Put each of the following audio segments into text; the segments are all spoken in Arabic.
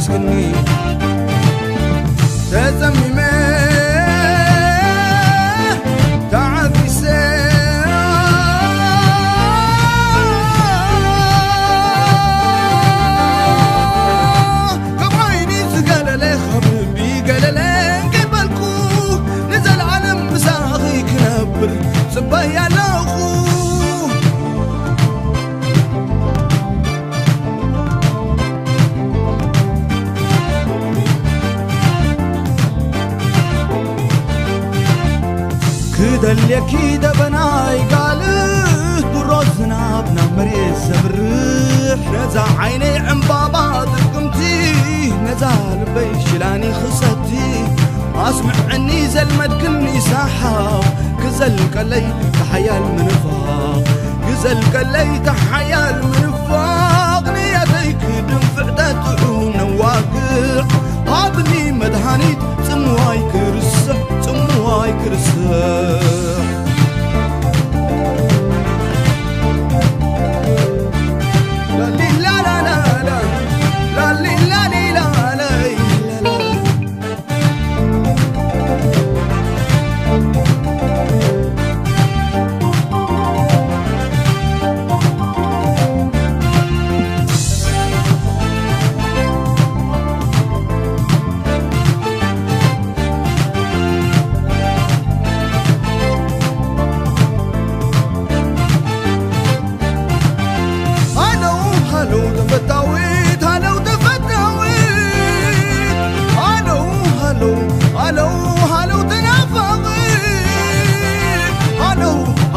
كحسكني تزممي صبايا لأخو كده اللي أكيد بناي قاله برزنا بنا مريض سبرح نزع عيني عن بابا قمتي نزال بيشلاني خصتي أسمع عني زلمت كني ساحة كزل كلي تحيال من فاق كزل كلي تحيال من فاق نيتيك دنفع تدعون واقع هابني مدهانيت تمواي كرسة تمواي كرسة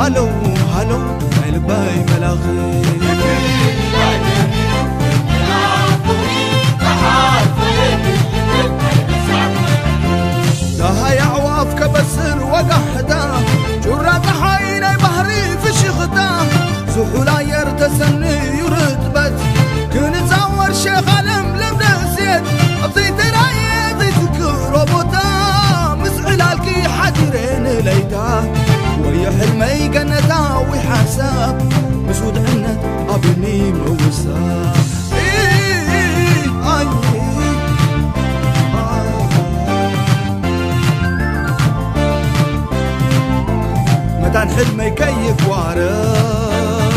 هلو هلو الباي ملاغي ده يا عواف كبسر وقحدا جرات حيني بحري في شيخدا زحولا يرتسني يرتبت كن زور شيخ علم لمنسيت ابزيت رايي زيت روبوتا مسعلالكي حجرين ليتا ويا حلمي قنتا وحساب مسود عنت ابني موسى متان حلمي كيف وارث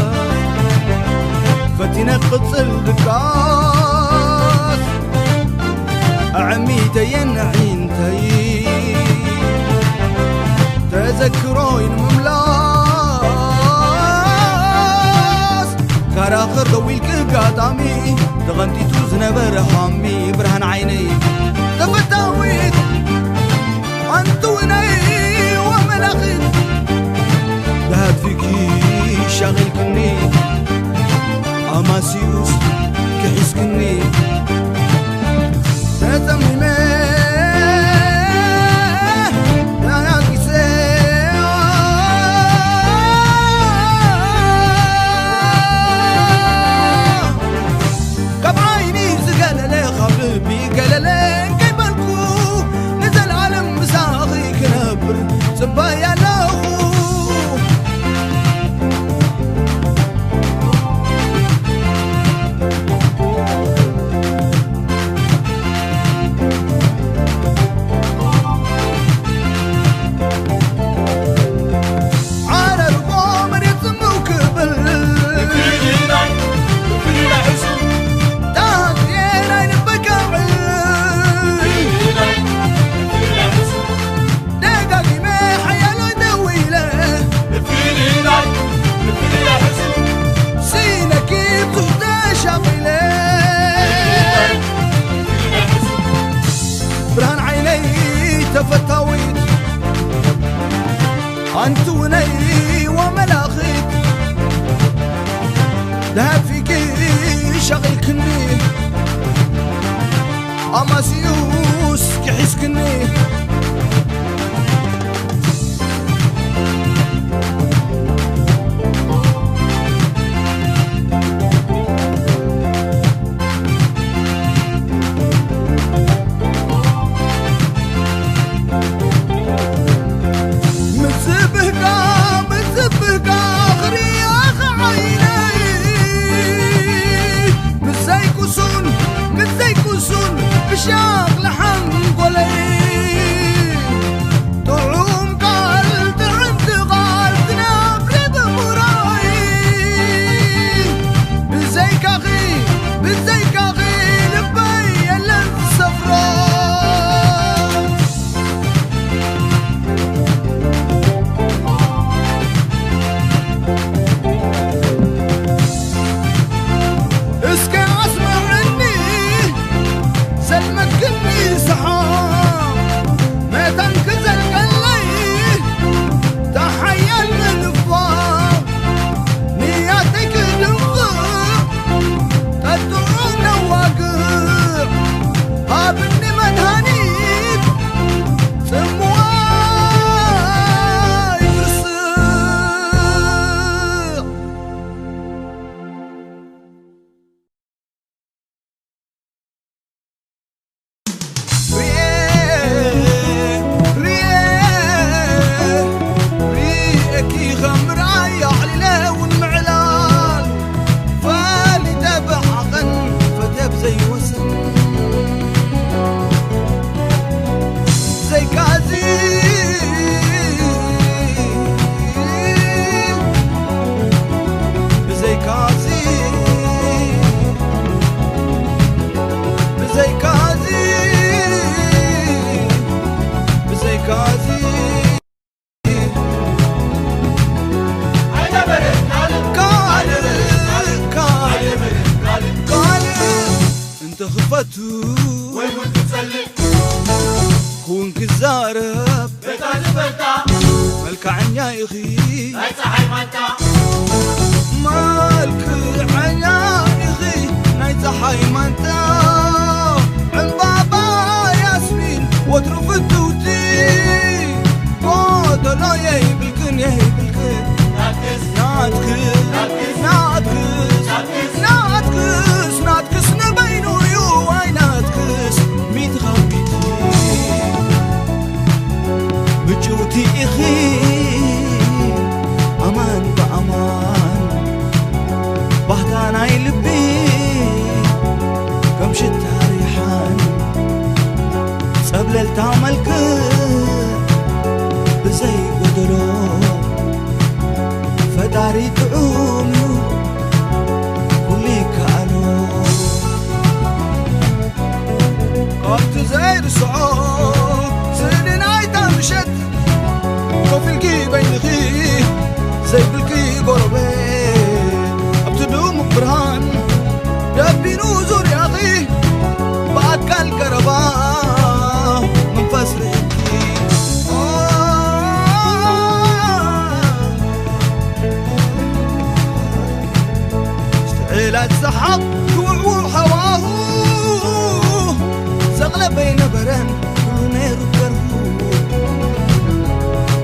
فتنا قصل دكاس عميتي ينعينتي تذكروين مملاس كراخر دويل كقاطامي تغنتي توزن برهامي برهن عيني تفتاويت انتوني وملاخي دهت فيكي شاغل كني اماسيوس كحيس كني تزممي صبايا لأخو على القمر يتمو كبل برهن عيني تفتاويت انتوني وملاخيت دهب فيكي شغل كني اماسيوس كحيس كني مزيكو سون خفتو وين تسلك كون كزارب بتاج بلتا ملك عنيا إخي هاي صحي مانتا ملك عنيا إخي هاي صحي مانتا عن بابا ياسمين وترف التوتي قادنا يهي بالكن يهي بالكن ناتكس نبينو يو واي ناتكس ميت غبيتي بجوتي إخي أمان بأمان بهدانا يلبي كم شتها ريحان سبلل تعمل بزي قدرو فداري تعومي كلي كانو قبت زير صعود سنين عايتا مشت كوفي الكي بين خي زي بالكي قربي ابتدوم برهان ربي نوزر يا اخي بعد كالكربا من فسرتي لا تسحب روح هواه زغلة بين برن ونير وكرهو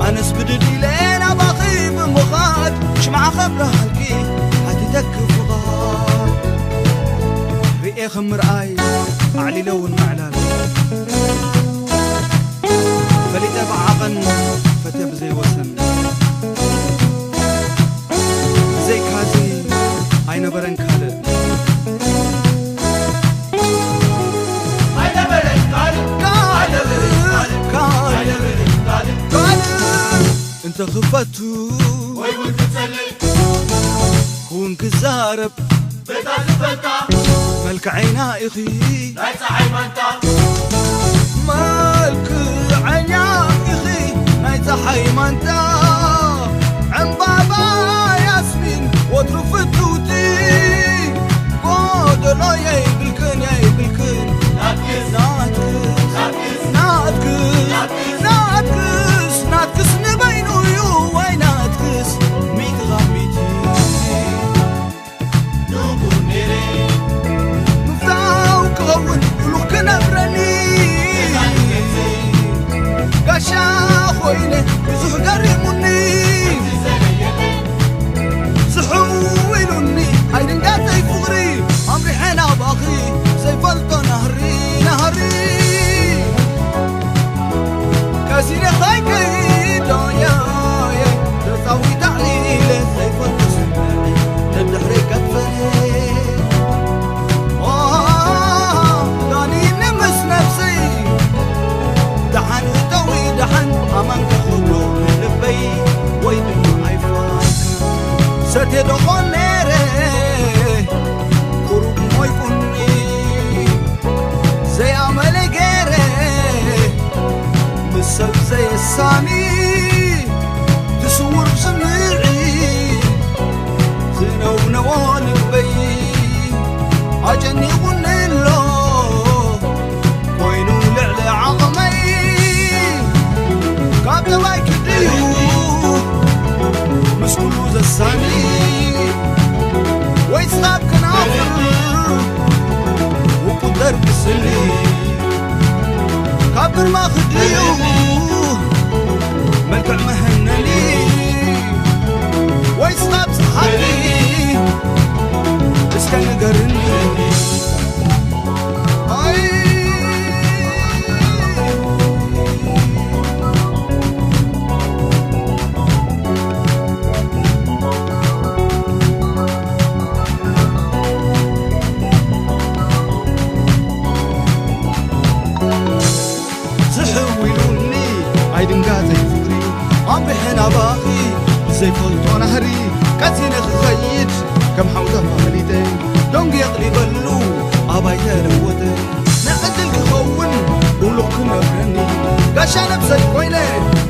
أنا سبدلي لين بخيب مخاد شمع خبره هالكي هتتكف غار رئي خمر آي علي لون معلال فلتبع عقن فتبزي وسن زي كازي أين برن كاله انت خفتو وين تسلك كون كزارب بتاج بلتا ملك عينا إخي هاي صحي مانتا ملك عينا إخي هاي صحي مانتا عن بابا ياسمين وترف التوتي قادنا يهي بالكن يهي بالكن ناتكس نبينو يو واي ناتكس ميت غميتي نوبو نيري مفتاو كغون ولوخ كنبرني قاشا خويني بزوح قريموني سحويلوني هايدن قاتي فغري عمري حينا باخي زي فلطة نهري كاسيني خايكي دايا تساوي تعليلي زي فلطة سمعني تبدحري كتفري داني نمس نفسي دحن وتوي دحن أمان كخدو من لبي ويدن معي فاك ستي دخل نيري قروب موي كني زي عمل غيري مسك زي السامي تسور بسمعي زينو نوال البي عجني ونيلو وينو لعلى عظمي قابل ما يكديو مسكولو زي السامي ويسخاب كنافر وقدر بسلي كابر ما خديو ملك المهنلي ويسخاب صحابي بس كان قرني عمري حنا باخي زي فلطو نهري كاتين خيج كم حوضة فاليتين دونك يقلي بلو أباي تلوتين نعدل كخون ولو كنا برني قاشانا بسي كويني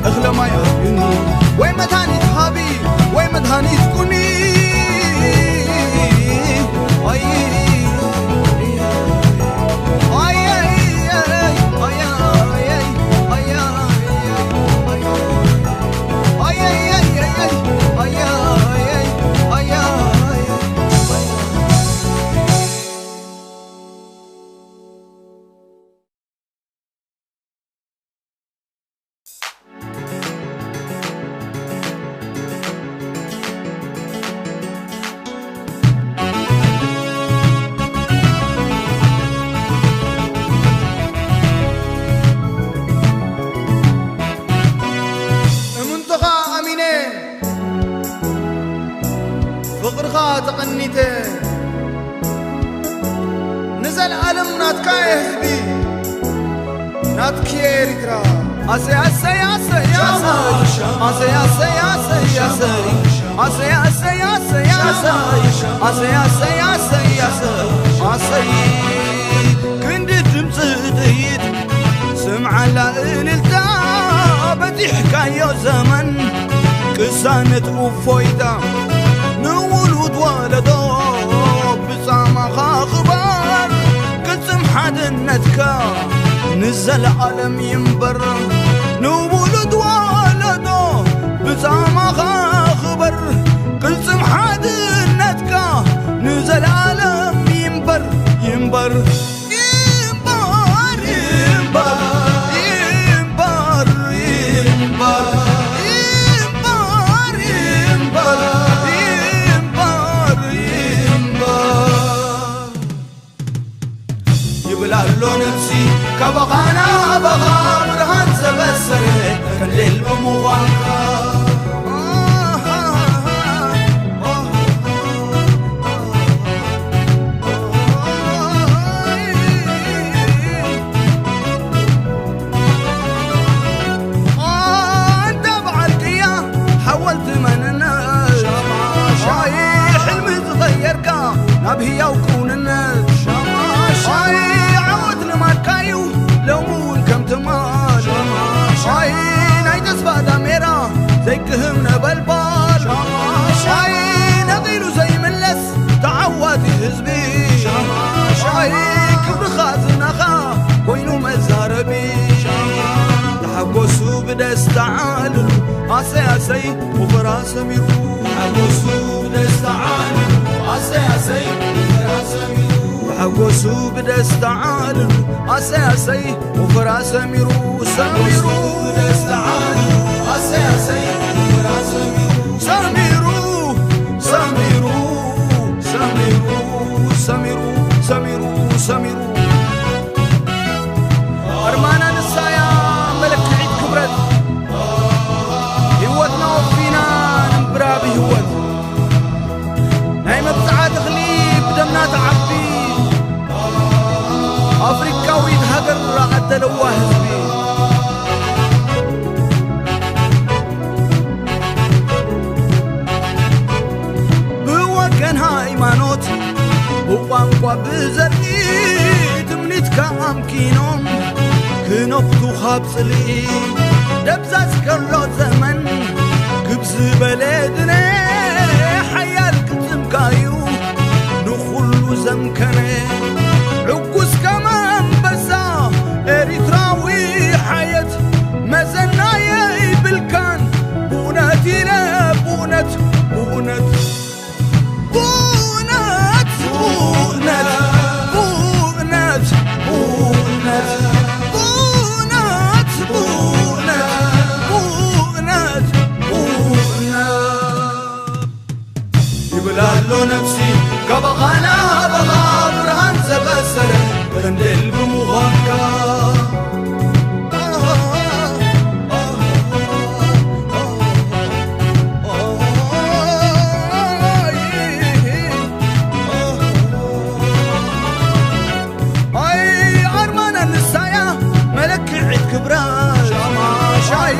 اغلى ما يربيني وين مدهاني تحابي وين مدهاني تكوني فقرخا تقنيته نزل عالم ناتكا يهزبي ناتكي إريترا أسي أسي أسي يا أسي أسي أسي يا سري أسي أسي أسي يا أسي أسي أسي يا أسي كنت تمسديد سمع لائل التابة حكاية زمن كسانة وفويدا نولد ولدا بسامة خبر كسم حد النتكا نزل عالم ينبر نولد ولدا بسامة خبر كسم حد النتكا نزل عالم ينبر ينبر يبلالو نفسي كبغانا بغا برهان سبسر كالليل بمغانكا انت بعالقيا حولت من الناس حلمي تغيركا نبهي وكون الناس عود لماركايو لو مول كم تمال نايت اسفادا ميرا زي كهمنا بالبال نغيلو زي ملس تعودي هزبي كبر خازنخا كوينو مزاربي تحبسو بدس تعالو عسي عسي وفراس ميرو تحبسو بدس تعالو عسي عسي وفراس ميرو حقوسو بدس تعالو عسي عسي وفراس ميرو سميرو بدس تعالو عسي عسي وفراس ميرو سميرو سميرو سميرو سميرو سميرو سميرو أرمانا نسايا ملك عيد كبرت هوتنا وفينا نبرا بهوت نايمة بساعة تغليب بدمنا تعبي أفريقاوي هجر عدلوا هزبي بوكن هايمانوت بوانقوا بزرقي تمنيت كامكينوم كنبتو خابصلي دبزاز كرلو زمن كبز بلدنا حيال كتم كايو نخلو زمكنه عقوس كمان بسا إريتراوي حياة مزنايا بالكان بوناتي لا بونت بونت بونت بونت بونت بونت بونت بونت بونت يبلالو نفسي كبغانا بغا برهان سبسر كندل بمغانكا اي ارمانا النسايا ملك عيد كبران شاي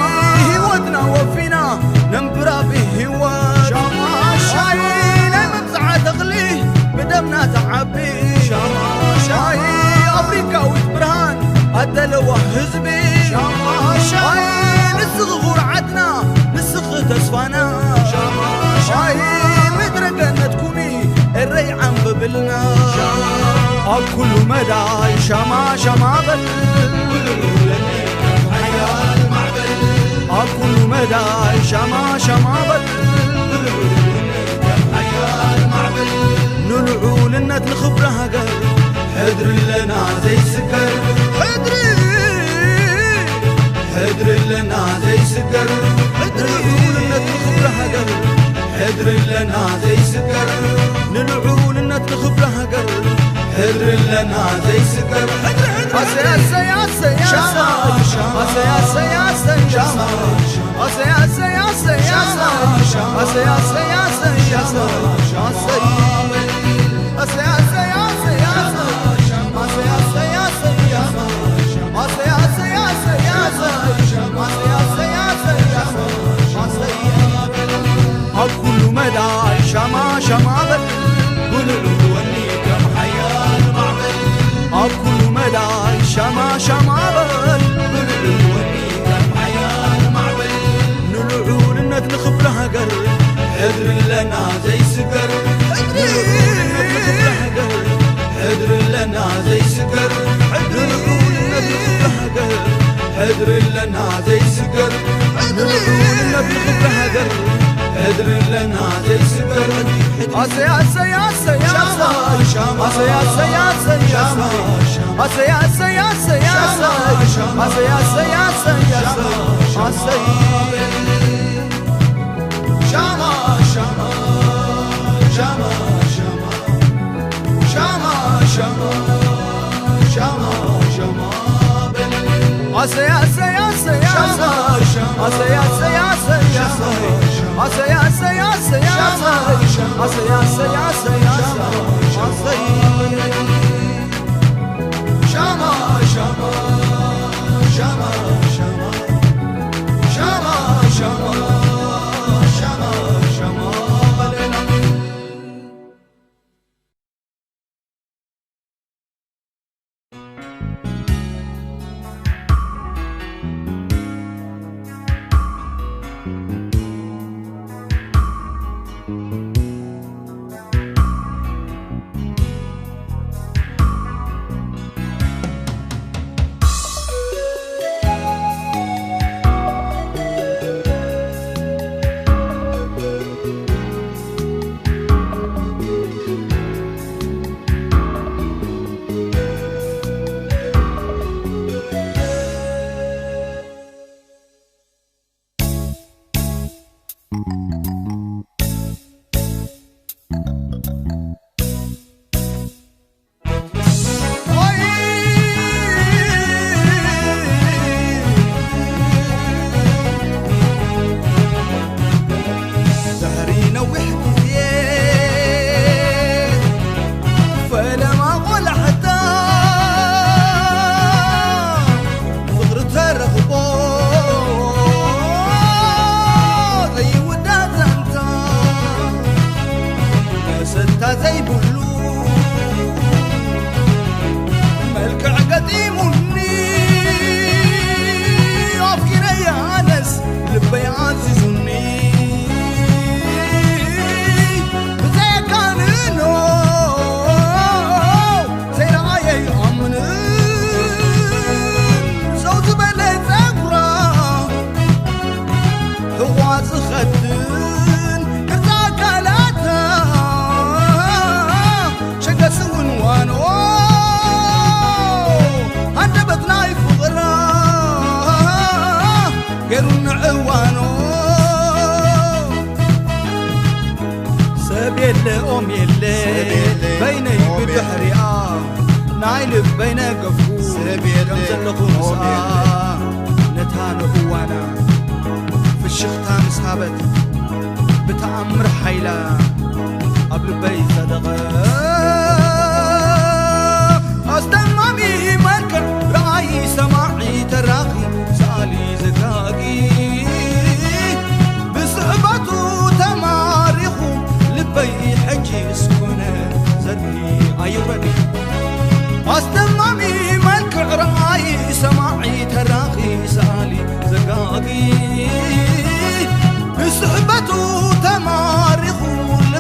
ودنا وفينا نمبرا بهوات شاي لمبزعة تغلي بدمنا تعبي شاي أفريقاوي برهان عدلوا هزبي شاي نسغ عدنا نسغ تسفانا شاي مدرقنا تكوني الريعان ببلنا كل مدى شما شما بل كل مدى شما شما بل نلعو للنت الخبرة هجر حدر لنا زي سكر حدر لنا زي سكر نلعو للنت الخبرة هجر حدر لنا زي سكر نلعو للنت الخبرة هجر حدر لنا زي سكر أسي أسي أسي أسي أسي أسي أسي أسي أسي أسي كل مدى شما شما وني كم حياة معبل كل مدى شما شما وني كم حياة معبل نلعون الند نخبرها قر حذر لنا زي سكر حذر لنا زي سكر نلعون الند نخبرها قر حذر لنا زي سكر نلعون الند نخبرها قر حذر لنا زي سكر عسى عسى عسى عسى عسى عسى عسى عسى عسى عسى عسى عسى عسى شما شما شما شما شما شما شما عسى عسى عسى عسى عسى عسى عسى عسى عسى عسى عسى عسى عسى شما شما شما شما شما شما شما شما أم يلي بيني بالبحر نايل بين قفو كم زلقوا مساء نتان قوانا في الشختان سابت بتأمر حيلة قبل بيت صدقة أستمامي مركب رأي سماعي تراقي سالي زكاقي بصحبته تماريخه لبي حجي سكونه زرقي أيوردي أستمامي مركب رأي سماعي تراقي سالي زكاقي بصحبته تماريخه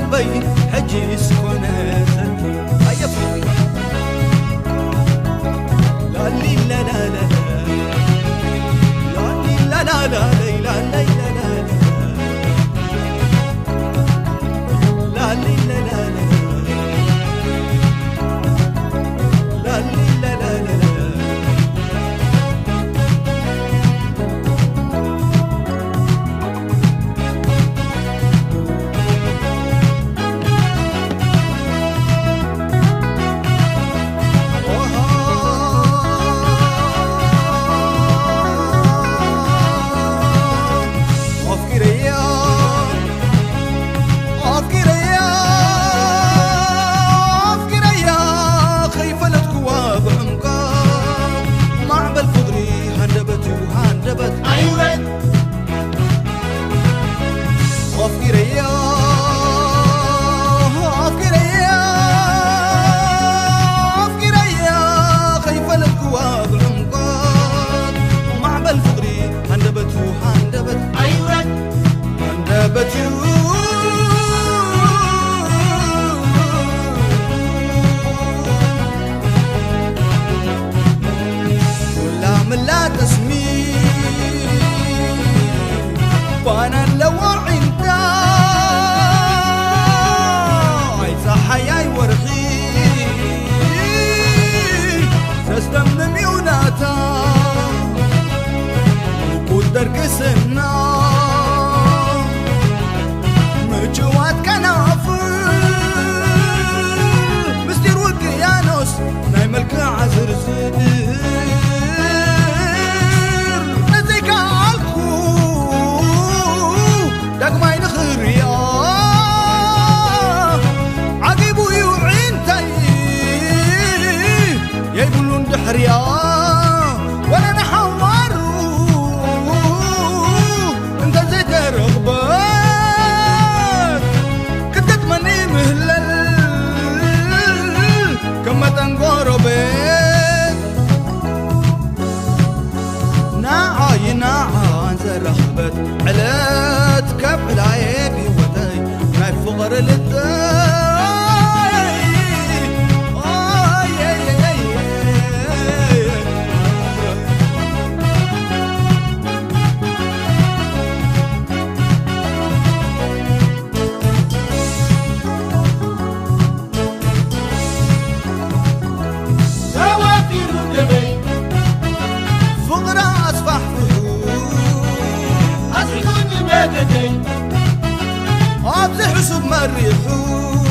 أبزي حسب مريحون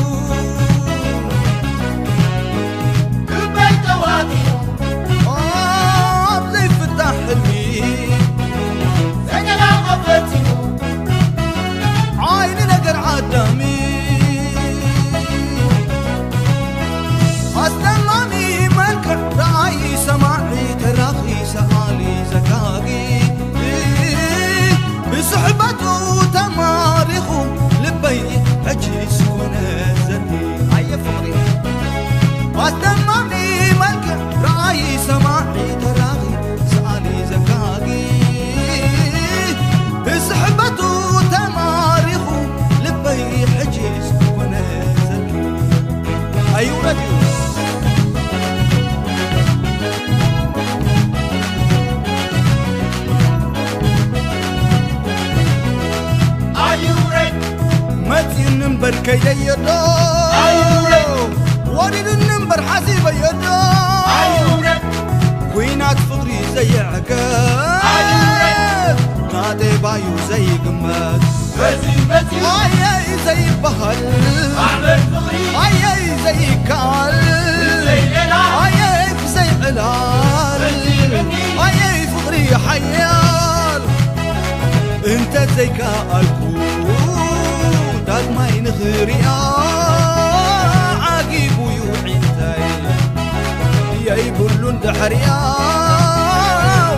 البيت واطي أبزي فتح حلمي زين غفتي عيني نقر عدامي أستمعني ملك رأي سماعي تراخي سآلي زكاقي بصحبته تمارخه لبي أجلس ونزلي هيا فقري أستمعني ملك رأي سماعي تراخي سآلي زكاقي بصحبته تمارخه لبي أجلس ونزلي أيوة راديو متي النمبر كيدا يدو وريد النمبر حسيبة يدو وينات فقري زي عقاب نادي بايو زي قمات اي زي بهل اي زي كال اي زي علال اي فقري حيال انت زي كالكو داد ما ينغري عاقب ويوعيتاي يا يقولون دحريا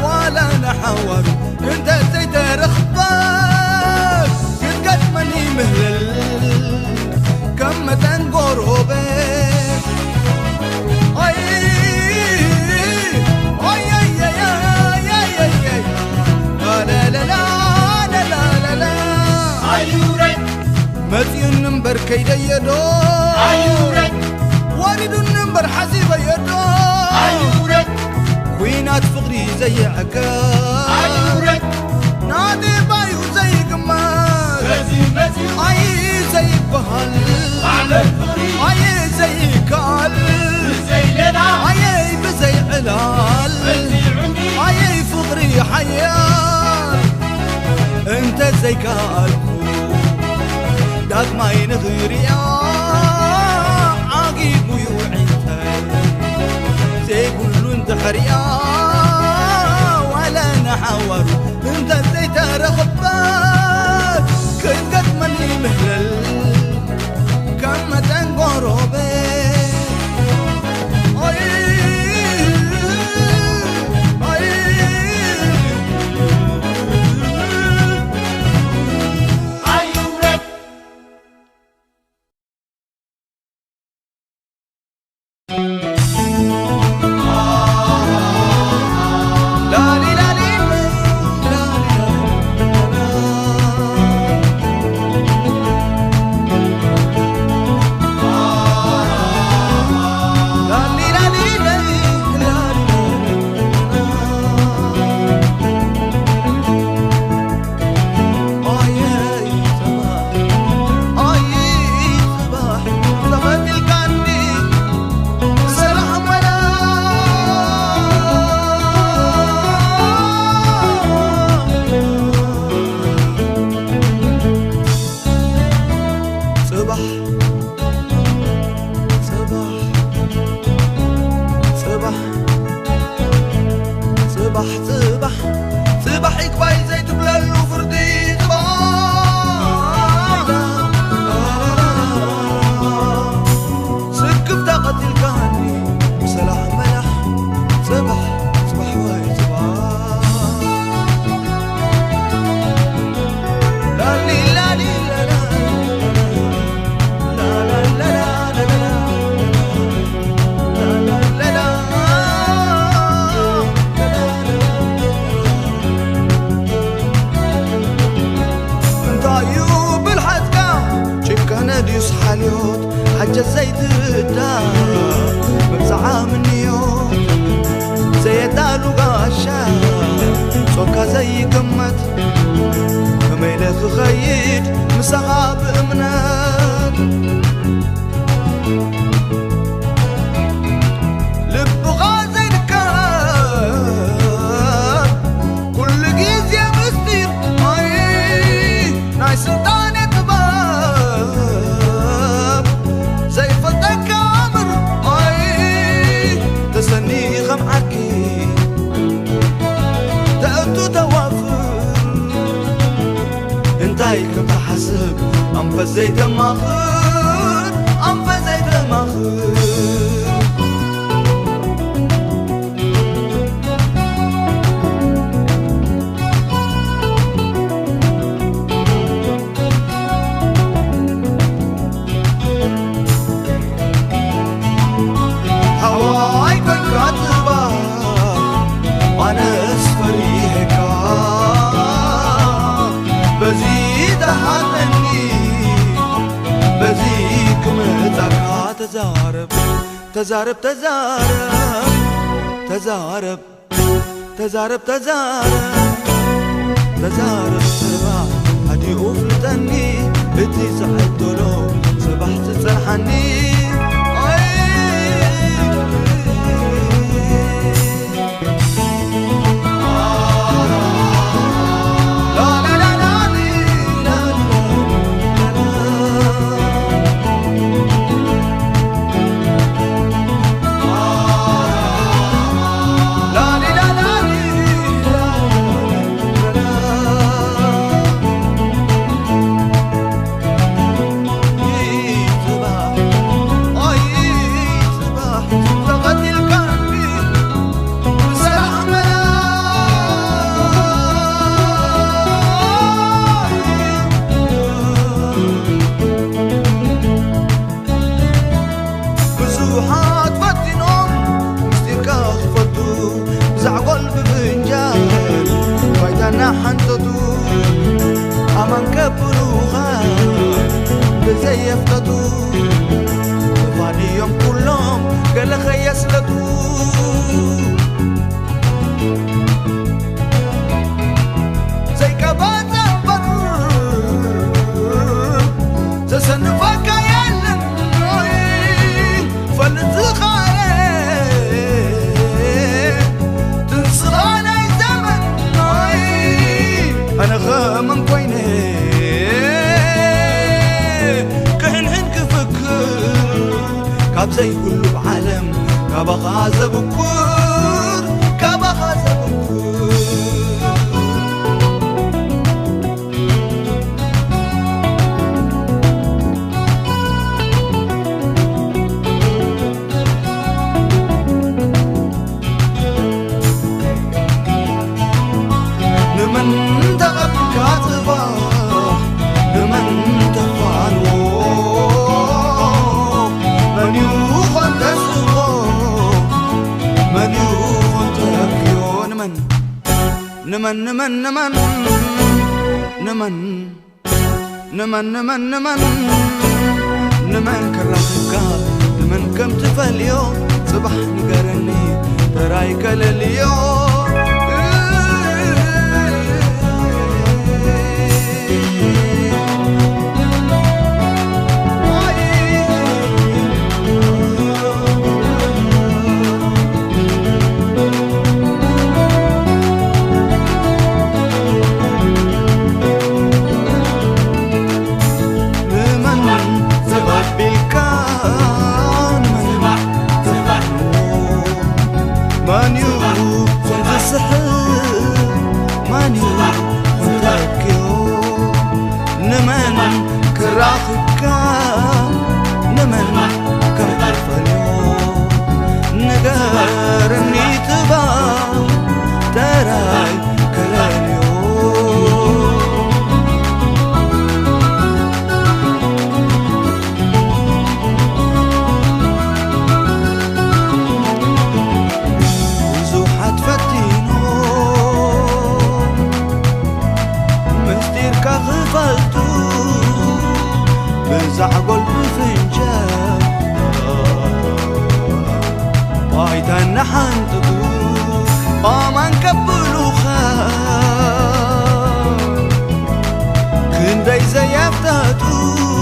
ولا نحور انت زيت رخبك قد مني مهلل كم تنقر بك اي اي اي اي اي اي لا لا لا لا لا لا متي النمبر كيدا يدو وارد النمبر حسيبة يدو وينات فقري زي عكا نادي بايو زي قمال اي زي بهل اي زي كال اي بزي علال اي فقري حيال انت زي كالكو داك ما ينغيري عاقب ويوعيتاي زي كلون تحريا ولا نحور انت زي ترغبات كيف قد مني مهلل كم تنقربي لا بأمنات لب غازي الكار كل جيز يا مستير ناي سلطان يتباب زي فتك عمر تسني خمعكي تأتو توافر انتاي كم تحسب أنفس زي تماخر أنفس زي تماخر هواي كاتبة أنا أسفري هكا بزيد حقني بزيك متكا تزارب تزارب تزارب تزارب تزارب تزارب تزارب صباح هدي أفلتني بتي سعدتلو صباح تسرحني أمان كبروها بزي يفتدو فاني يوم كلهم قال خيس لدو زي كبات زنبر تسنفك يالن فلتخاري تنصراني زمن أنا غامن كويني كهنهن كفكر كاب زي كله بعالم كاب غازة بكور كاب غازة بكور نمن تغب كاتبة نمن تفانو من يوخن تسغو من يوخن تركيو نمن نمن نمن نمن نمن نمن نمن نمن نمن كراتك نمن كم تفاليو صبح نقرني ترايك لليوم زعقل بفنجان بايتان حنتدو بامان كبلوخا كندي زي يفتاتو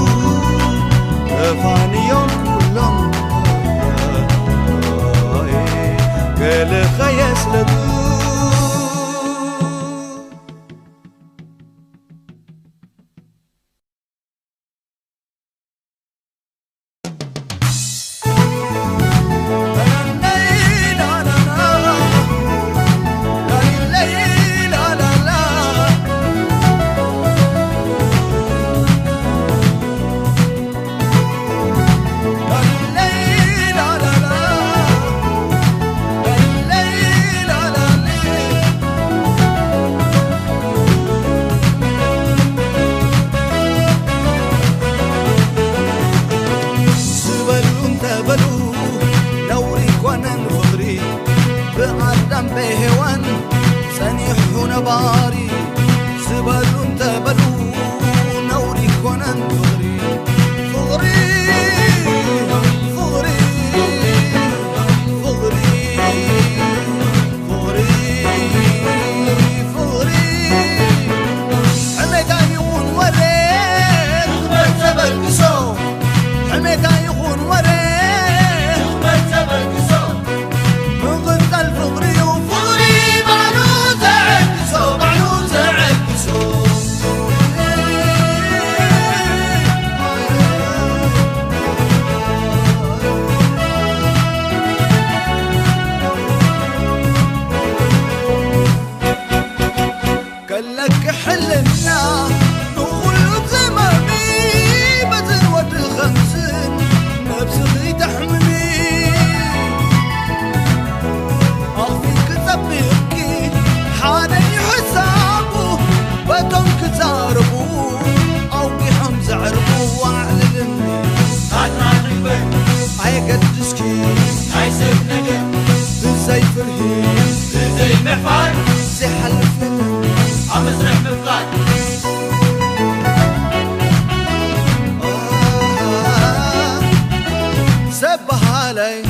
علي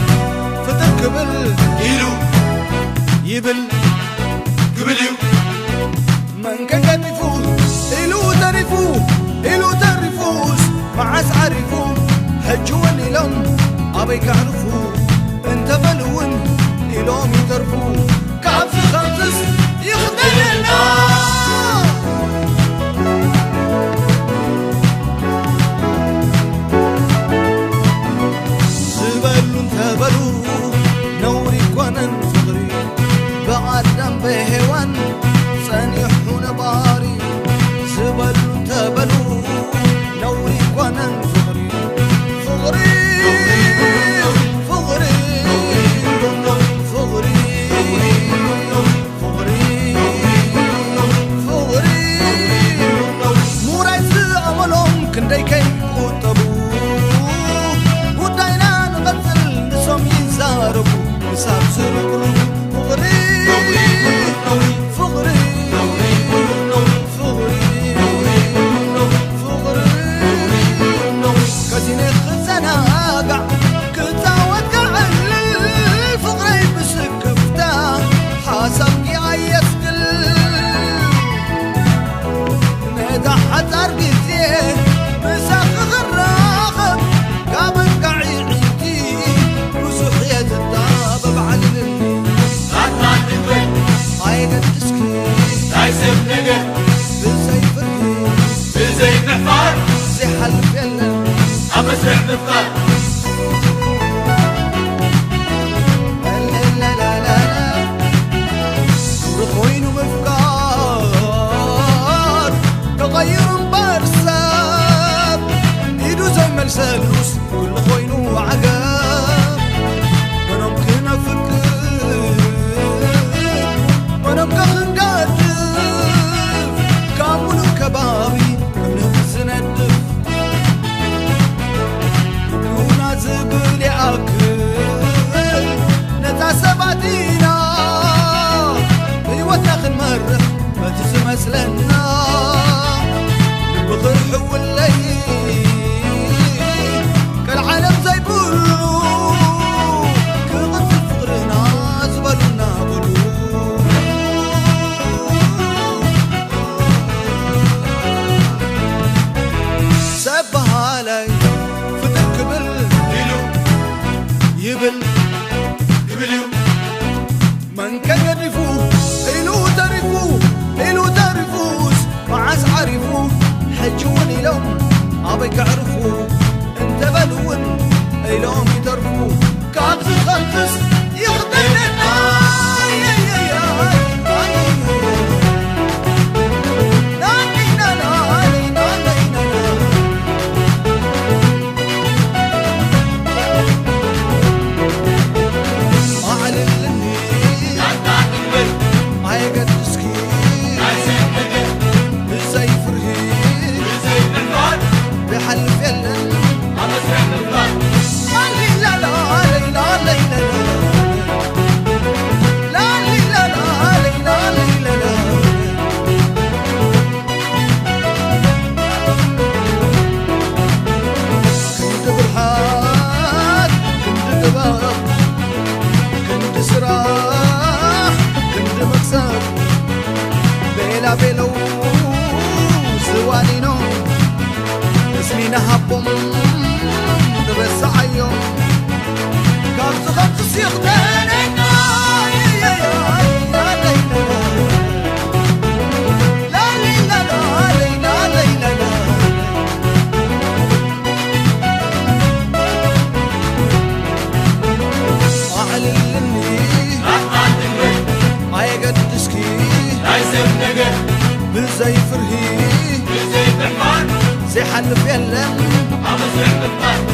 فتر كبل إلو يبل قبليو من كان يفوز إلو ترفوز معاس عرفو حجون إلهم أبيك عرفو انت بلون إلهم يترفو كعب في خمسس يخدلنا زبلون تبلو نوري كونن فغري بعدم بهوان سنيحون باري زبلون تبلو نوري كونن فغري مورايز أملهم كندي كي قطبو وداينا نغزل نسوم ينزاربو نساب سرقلو كازيني خزانا قع كتاوت قعل الفقري بسكفتا حاسب يعيس قل ندا حتر قزيه مساق غراخب قابل قعي عيدي وسوحية الدابة بعلمني عطات الوين هاي قد تسكي تايسب نقر بزي فرقي بزي محفار زي حلف يلا أمسرح مفقار رخوين ومفكار تغير برساب ايدو زي مرسلوس كل خوين وعقاب ما نمكن افكر ما نمكن نقدف كامل كبابي كم نفس ندف كونا زبل يأكل نتعسباتينا وتاخد مرة ما تسمس لنا بغرح والليل كالعالم زي بلو كغط الفقرنا زبلنا بلو سبها علي فتر كبل إلو يبل قبليو من كان يرفو إلو ترفوز معاس عرفو حجون لهم أبيك عرفو انت بلون إلهم يترفو كعب خلص يخدمنا عطات الوين هاي قد تسكي تايسب نقر بزي فرهي بزي محفار بحلف يلا أمسرح مفقار لا لا لا لا كنت برحات كنت قباب كنت سراح كنت مكسب بيلا بيلو زواني نوم اسمي نهبهم بس عيون كابس خمس يغتنينا عطات الوين هاي قد تسكي تايسب نقر بزي فرهي بزي محفار زي حلف يلا أمسرح مفقار